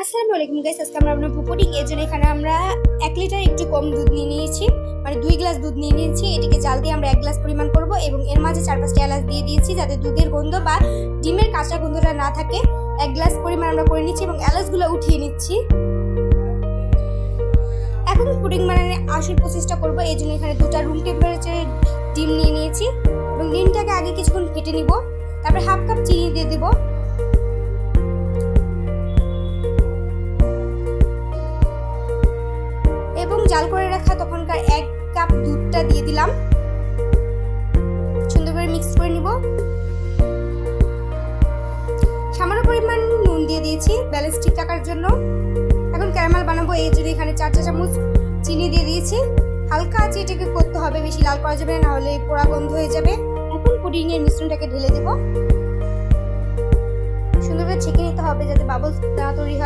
আসসালামু আলাইকুম গাইস, আজকে আমরা বানাবো পুডিং। এর জন্য এখানে আমরা 1 লিটার একটু কম দুধ নিয়ে নিয়েছি, মানে 2 গ্লাস দুধ নিয়ে নিয়েছি। এটিকে জাল দিয়ে আমরা 1 গ্লাস পরিমাণ করব এবং এর মাঝে 4-5টি এলাচ দিয়ে দিয়েছি যাতে দুধের গন্ধ বা ডিমের কাঁচা গন্ধটা না থাকে। 1 গ্লাস পরিমাণ আমরা করে নিচ্ছি এবং এলাচগুলো উঠিয়ে নিচ্ছি। এখন পুডিং বানানোর আসল প্রসেসটা করব। এর জন্য এখানে 2টা রুম টেম্পারেচারের ডিম নিয়ে নিয়েছি এবং ডিমটাকে আগে কিছুক্ষণ ফেটে নিব। তারপর হাফ কাপ চিনি দিয়ে দেব এবং জাল করে রাখা তখনকার 1 কাপ দুধটা দিয়ে দিলাম। সুন্দর করে মিক্স করে নিব। সামান্য পরিমাণ নুন দিয়ে দিয়েছি ব্যালেন্স ঠিক রাখার জন্য। এখন ক্যারামেল বানাবো, এই জন্য এখানে 4 চা চামচ চিনি দিয়ে দিয়েছি। হালকা আছে এটাকে করতে হবে, বেশি লাল করা যাবে না, হলে পোড়া গন্ধ হয়ে যাবে। এখন পুডিং এর মিশ্রণটাকে ঢেলে দেব। সুন্দর করে ছেঁকে নিতে হবে যাতে বাবলস না তৈরি হয়।